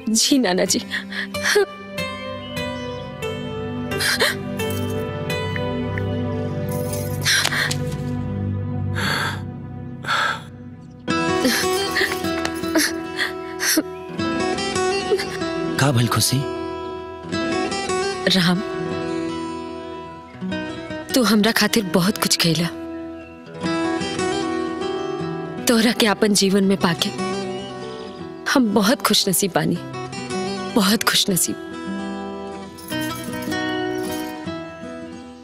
जी नाना जी। का भल खुशी? राम, तू हमरा खातिर बहुत कुछ कैला। तोहरा के अपन जीवन में पाके हम बहुत खुश नसीब बानी, बहुत खुश नसीब।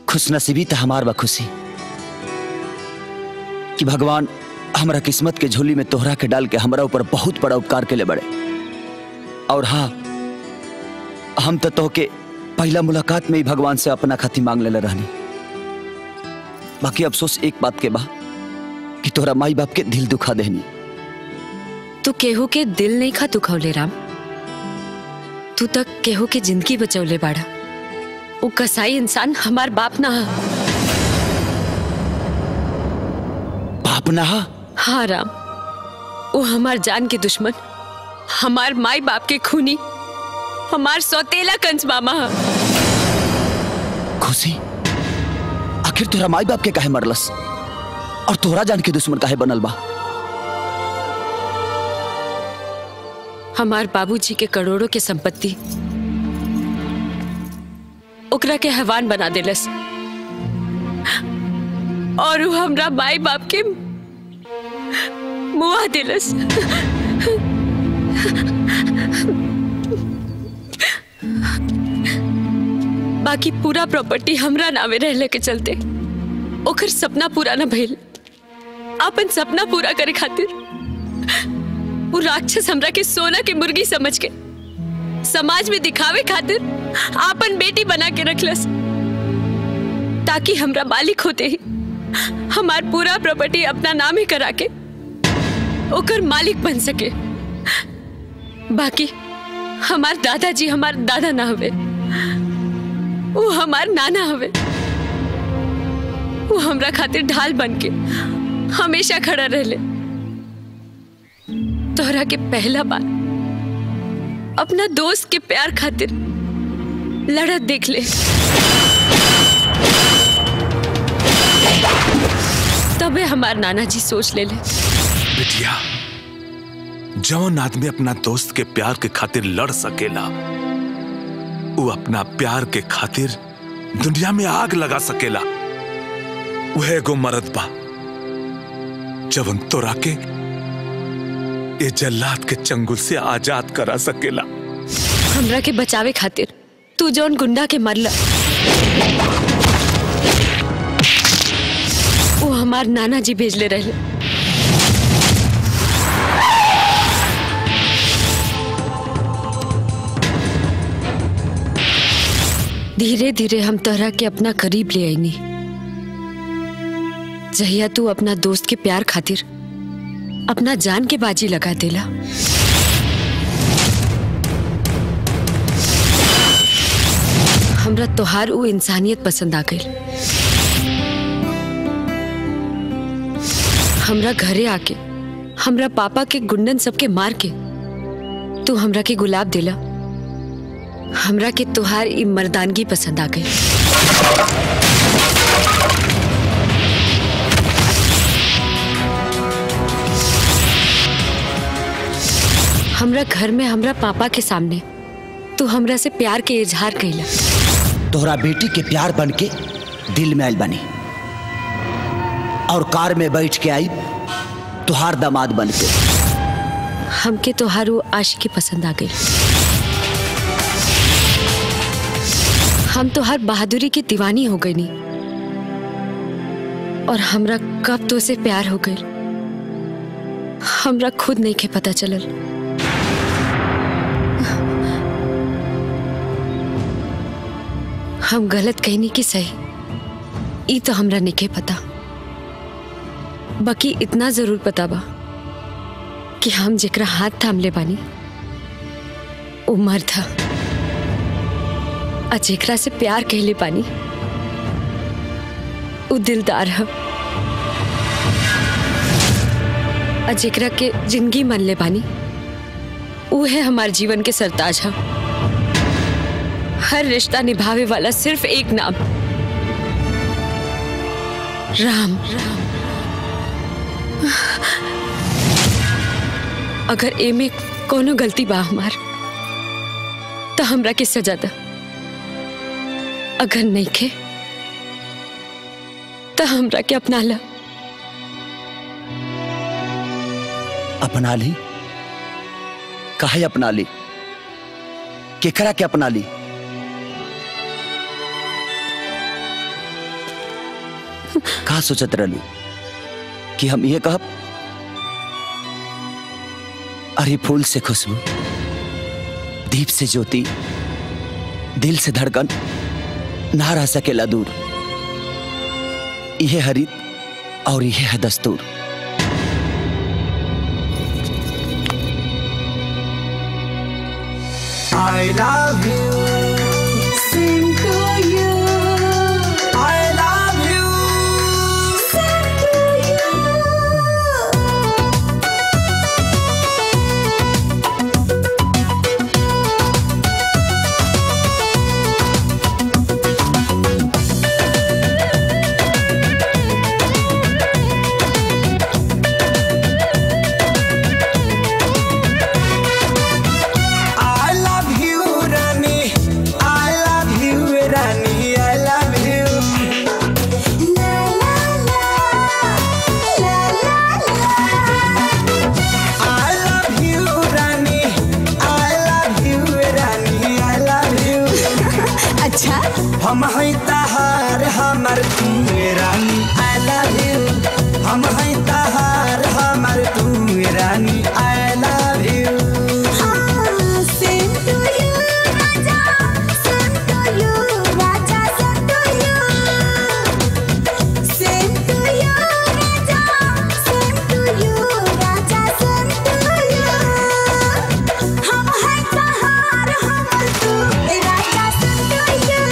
खुश नसीबी तो हमार बा खुशी कि भगवान हमरा किस्मत के झोली में तोहरा के डाल के हमरा ऊपर बहुत बड़ा उपकार के ले बड़े। और हाँ, हम तो तोहके पहला मुलाकात में ही भगवान से अपना खातिर मांग ले रहनी। बाकी अफसोस एक बात के बा कि तोहरा माई बाप के दिल दुखा देनी। तू केहू के दिल नहीं खा दुखौले राम, तू तक केहू के जिंदगी बचौले बाड़ा। वो कसाई इंसान हमार बाप ना हा। बाप ना हा? हाँ राम, वो हमार जान के दुश्मन, हमार माई बाप के खूनी, हमार सौतेला कंस मामा हा। खुशी, आखिर तोरा माई बाप के काहे मरलस और तोहरा जान के दुश्मन काहे बनल बा? हमार बाबूजी के करोड़ों के संपत्ति ओकरा के हैवान बना देलस और वो हमरा माई बाप के मुआ देलस। बाकी पूरा प्रॉपर्टी हमरा नामे रहले के चलते ओकर सपना पूरा न भइल। अपन सपना पूरा करे खातिर वो राक्षस हमरा के सोना के मुर्गी समझ के समाज में दिखावे खातिर आपन बेटी बना के रखलस, ताकि हमरा मालिक होते ही हमार पूरा प्रॉपर्टी अपना नाम ही करा के ओकर मालिक बन सके। बाकी हमार दादाजी हमार दादा ना हवे, वो हमार नाना हवे। वो हमरा खातिर ढाल बन के हमेशा खड़ा रहले। तोहरा के पहला बार अपना दोस्त के प्यार खातिर लड़त देख ले, तबे हमार नाना जी सोच ले बिटिया, जौन आदमी अपना दोस्त के प्यार के खातिर लड़ सकेला वो अपना प्यार के खातिर दुनिया में आग लगा सकेला। वह एगो मर्द बा जवन तोरा के ये जल्लाद के चंगुल से आजाद करा सकेला। हमरा के बचावे खातिर तू जौन गुंडा के मरला वो हमार नाना जी भेजले रहले। धीरे धीरे हम तोहरा के अपना करीब ले आईनी। जहिया तू अपना दोस्त के प्यार खातिर अपना जान के बाजी लगा देला, हमरा तोहार वो इंसानियत पसंद आ गई। हमरा घरे आके हमरा पापा के गुंडन सबके मार के तू हमरा के गुलाब देला। हमरा के तोहार ई मर्दानगी पसंद आ गई। हमरा घर में हमरा पापा के सामने तू हमरा से प्यार के इजहार कैला। तोहरा बेटी के प्यार बन के दिल में आइल बनी और कार में बैठ के आई तोहार दामाद बन के। हमके तोहार वो आशिकी पसंद आ गई। हम तोहार बहादुरी की दीवानी हो गई नी और हमरा कब तो से प्यार हो गई हमरा खुद नहीं के पता चलल। हम गलत कहनी कि सही ई तो हमरा नहीं के पता। बाकी इतना जरूर पता बा कि हम जेकरा हाथ थाम ले बानी वो मर्द था और जेकरा से प्यार कहले बानी वो दिलदार है और जेकरा के जिंदगी मन ले बानी वो है हमारे जीवन के सरताज। हम हर रिश्ता निभावे वाला सिर्फ एक नाम, राम। अगर एमे कोनो गलती बा हमार तो हमरा के सजा दा, अगर नहीं के तो हमरा के अपना ला। अपना ली? काहे अपना ली? केकरा के अपना ली? का सोचत रहलू कि हम ये कहब? अरे फूल से खुशबू, दीप से ज्योति, दिल से धड़कन ना रह सकेला दूर। यह है रीत और यह है दस्तूर। I love you. Sing to you. I love you. Sing to you. हम हैं तहार हमर तू रानी, I love you। हम हैं तहार हमर तू रानी, I love you। Sing to you Raja, sing to you Raja, sing to you। Sing to you Raja, sing to you Raja, sing to you। हम हैं तहार हमर तू राजा, sing to you।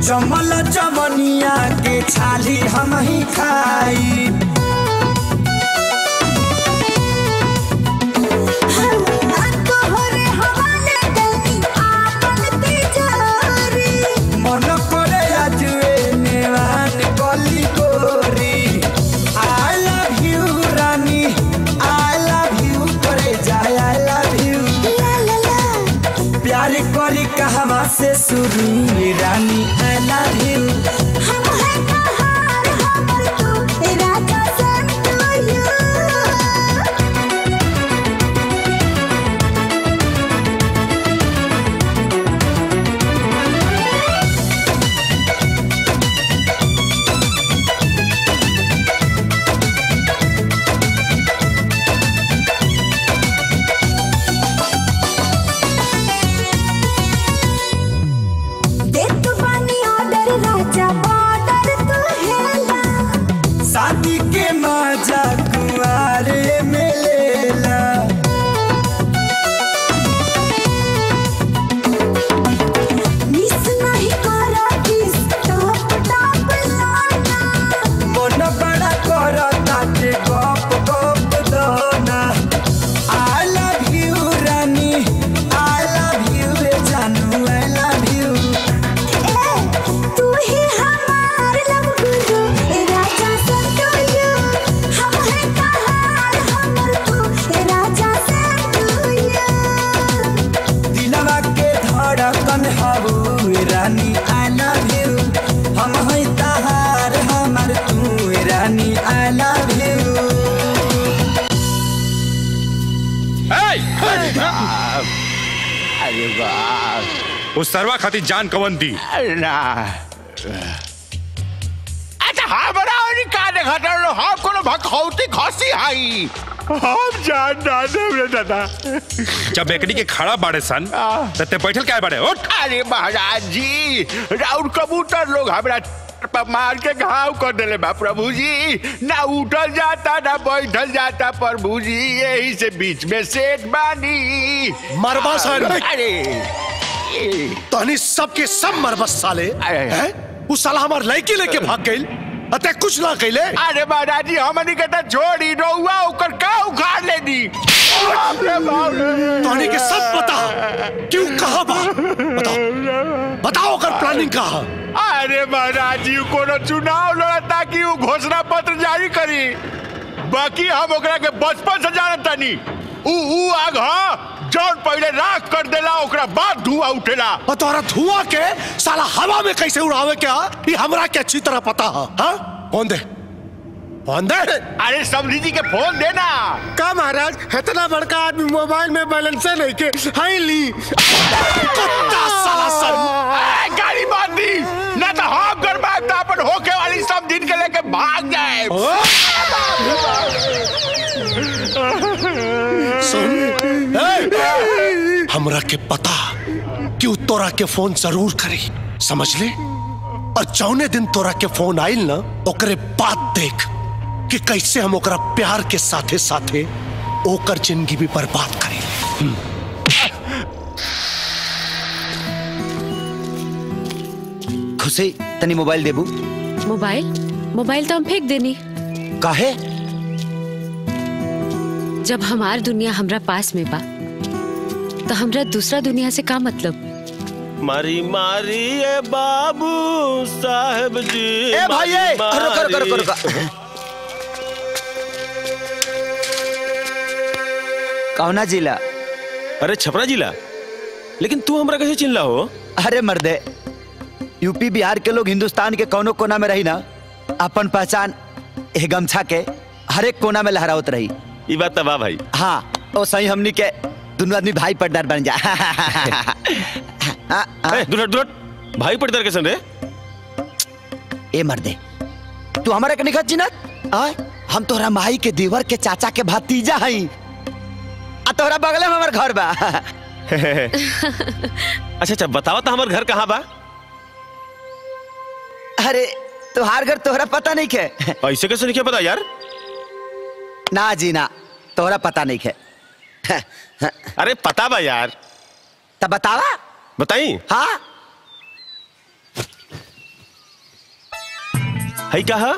जमल जवनिया के छाली हम ही खाई, मन करे आजुए नेवान गली गोरी। I love you Rani, I love you करे जाए, I love you। प्यार करी कहवा से शुरू रानी, I love you। हम हैं तहार हमर तू राजा, sing to you। शादी के मजा कुंवारे में लेला, मिस नहीं करा किस टॉप टॉप लाना, मन बड़ा करा ताते गप गप दाना। I love you Rani, I love you जानू, I love you। तू ही हमार love Guru Raja, sing to you। हम हैं तहार हमर तू राजा, sing to you। दिलवा के धड़कन हबू रानी, I love you। हम हैं तहार हमर तू रानी, I love you। अरे बाप, उस सरवा खातिर जान कवन दी ना। अच्छा हाँ बड़ा और का देखा हम कोनो भखौती खसी हई हम जान ना देवरे दादा। जब बेकरी के खड़ा बाड़े सन तते बैठल काय बाड़े? उठ। अरे महाराज जी राउर कबूतर लोग हमरा पर मार के घाव कर देले बा प्रभु जी। ना उठल जाता ना बैठल जाता प्रभु जी, यही से बीच में सेठ बानी। मरबा साले। अरे तहनी सबके सब मरबस साले हैं? उस साला हमार लड़की लेके भाग गइल अते कुछ ना कइले। अरे महाराज जी हमनी के त छोड़ी रहुआ ओकर का उखाड़ लेनी। तहनी के सब पता क्यों कहां बा? बताओ बताओ ओकर प्लानिंग कहां? अरे महाराज जी कोनो चुनाव लड़ता कि वो घोषणा पत्र जारी करी, बाकी हम ओकरा के बचपन से जानत तानी। ऊ आग जौन पहले राख कर देला ओकरा बाद धुआं उठेला। और तोरा धुआं के साला हवा में कैसे उड़ावे क्या ये हमरा के अच्छी तरह पता है। हाँ फोन दे फोन दे। अरे समझी जी के फोन देना। का महाराज इतना बड़का आदमी मोबाइल में बैलेंस नहीं के हाई ली कुत्ता साला सब गाड़ी बांध दी ना तो हम गरबा अपन होके वाली सब दिन के लेके भाग जाए। सुन हमरा के पता कि उ तोरा के फोन जरूर करी, समझ ले। और जौने दिन तोरा के फोन आइल ना ओकरे बाद देख कि कैसे हम ओकरा प्यार के साथे साथे ओकर जिंदगी भी बर्बाद करी। खुशी तनी मोबाइल देबू। मोबाइल तो हम फेंक देनी। काहे? जब हमार दुनिया हमरा पास में बा तो हमरा दूसरा दुनिया से का मतलब? मारी मारी ए बाबू साहब जी। ए भाई रुको। कौना जिला? अरे छपरा जिला। लेकिन तू हमरा कैसे चिल्ला हो? अरे मर्दे यूपी बिहार के लोग हिंदुस्तान के कोनो कोना में रही ना अपन पहचान ए गमछा के हर एक कोना में लहरावत रही। ये बात तबा भाई। हाँ ओ सही हमनी के दोनों आदमी भाई पटदार बन जा। दुलट भाई पटदार कैसे रे? ए मर्दे तू हमारे के निखत चिन्हत? हम तोहरा माई के देवर के चाचा के भतीजा हई आ तोहरा बगले में हमार घर बा। अच्छा बतावा तो हमार घर कहाँ बा? अरे तोहार घर तोहरा पता नहीं के? ऐसे कैसे नहीं पता यार? ना जी ना तोहरा पता नहीं के। अरे पता बा यार। तब बतावा। बताई? हाँ हई कहा?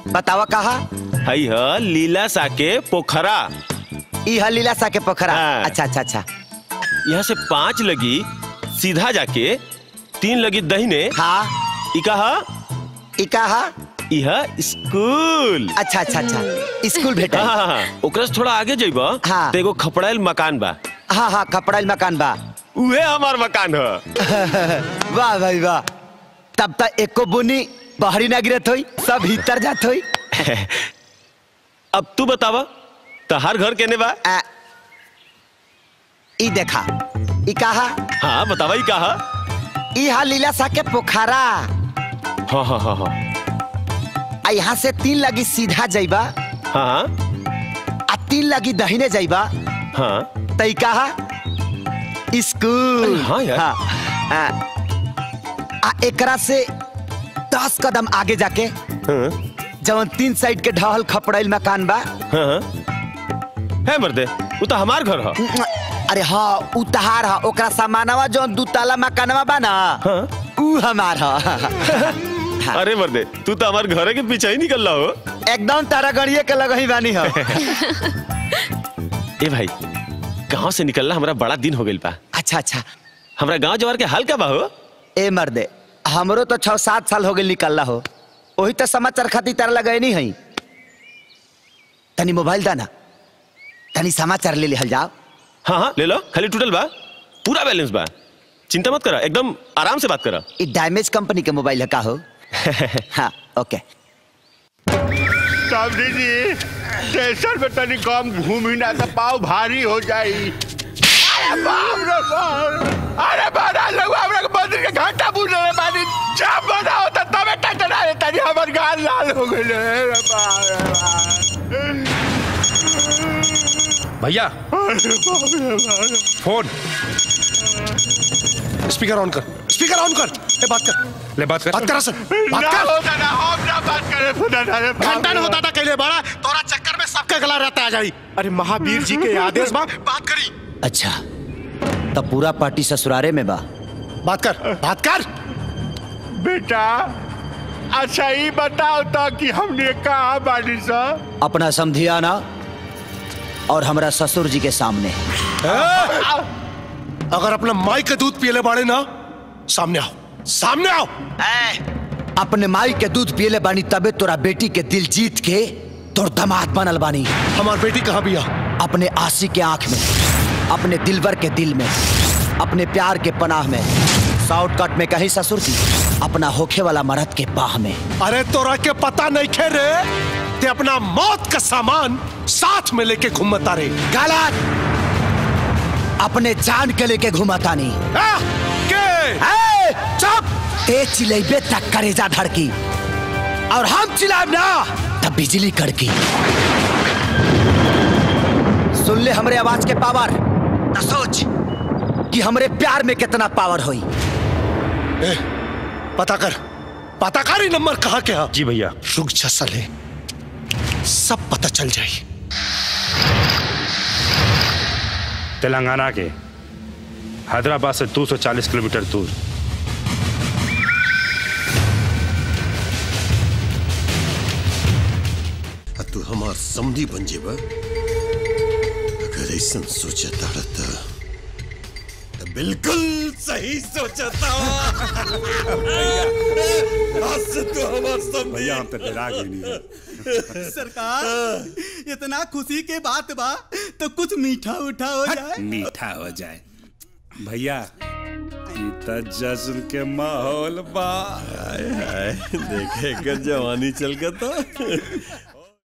बतावा कहा? हई ह लीला साके पोखरा। ई लीला सा के पोखरा। हाँ। अच्छा। यहाँ से 5 लगी सीधा जाके 3 लगी दहिने। हाँ ई कहा? यह स्कूल। अच्छा स्कूल भेटा। हाँ ओकरा से थोड़ा आगे जाइबा। हाँ। तो एगो खपड़ाइल मकान बा। हाँ खपड़ाइल मकान बा। उहे हमार मकान है। वाह भाई वाह। तब तक एको बुनी बाहरी ना गिरत होई, सब भीतर जात होई। अब तू बतावा तहार घर केने बा? ई देखा ई कहा? हाँ बतावा ई कहा? ई लीला सा के पोखरा। हाँ आ यहाँ से 3 लगी सीधा जाइबा। हाँ आ 3 लगी दहिने जाइबा। हाँ तई कहा? स्कूल। हाँ यार। आ एकरा से 10 कदम आगे जाके जवन 3 साइड के ढहल खपड़ाइल मकान बा। है मर्दे उ तो हमार घर है। अरे हाँ उ तहार है। ओकरा सामानवा जवन 2 ताला मकानवा बा ना उ हमार है। अरे मर्दे तू तो हमारे घर के पीछे ही निकल रहा हो। एकदम तारा गड़िए के लगही बानी हो। ए भाई गांव से निकलना हमरा बड़ा दिन हो गइल बा। अच्छा हमरा गांव जवार के हाल का बा हो? ए मर्दे हमरो तो 6-7 साल हो गए निकलला हो। वही तो समाचार खातिर तारा लगे नहीं है। तनी मोबाइल दाना तनी समाचार ले लिहल जाओ। हाँ ले लो। खाली टूटल बा पूरा बैलेंस बा। चिंता मत करा एकदम आराम से बात करा। ये डैमेज कंपनी के मोबाइल है का हो? हाँ ओके। समझी जी स्टेशन पे तनी कम घूमी ना तो पाव भारी हो जाई। अरे बाप रे बाप। अरे बड़ा लोग हमरा मंदिर के घंटा बुझ रहे बानी। जब बना होता तबे टटरा लेता जी हमर गाल लाल हो गई। भैया फोन स्पीकर ऑन कर, स्पीकर ऑन कर। ए, बात कर, ले बात कर, बात कर सर, बात कर। हम ना बात करें। घंटा नहीं होता था कहले बड़ा तोरा चक्कर में सबके गला रहता आ जाई। अरे महावीर जी के आदेश बा, बात करी। अच्छा तब पूरा पार्टी ससुरारे में बा। बात कर, बात कर। बेटा अच्छा ही बताओ तो कि हमने कहा बाड़ी सा अपना समधियाना और हमरा ससुर जी के सामने। अगर अपना माई का दूध पियले बाड़े ना, सामने आओ, सामने आओ। अपने माई के दूध पियले बानी तबे तोरा बेटी के दिल जीत के तोर दामाद बनल बानी। हमार बेटी कहाँ बिया? अपने आशी के आंख में, अपने दिलवर के दिल में, अपने प्यार के पनाह में, शॉर्टकट में कहीं ससुर जी अपना होखे वाला मर्द के बाह में। अरे तोरा के पता नहीं खे रे, ते अपना मौत का सामान साथ में लेके घूमता रे। गलत, अपने जान के लेके घुमाता नहीं। चुप, ते चिल्लाइबे तक करेजा धड़की और हम चिल्लाएब ना तब बिजली कड़की। सुन ले हमरे आवाज के पावर, तो सोच कि हमरे प्यार में कितना पावर होई। पता कर, पता कर, नंबर कहाँ के? जी भैया। रुक जा साले, सब पता चल जाए। तेलंगाना के हैदराबाद से 240 किलोमीटर दूर। तू हमार समधी बन जेबा। अगर ऐसा सोचता रहता तो बिल्कुल सही सोचता। आज से तू हमार समधी। भैया हम तो डरा गए नहीं। सरकार इतना खुशी के बात बा तो कुछ मीठा उठा हो जाए। मीठा हो जाए भैया, जश्न के माहौल बा। देखे कर जवानी चल गया तो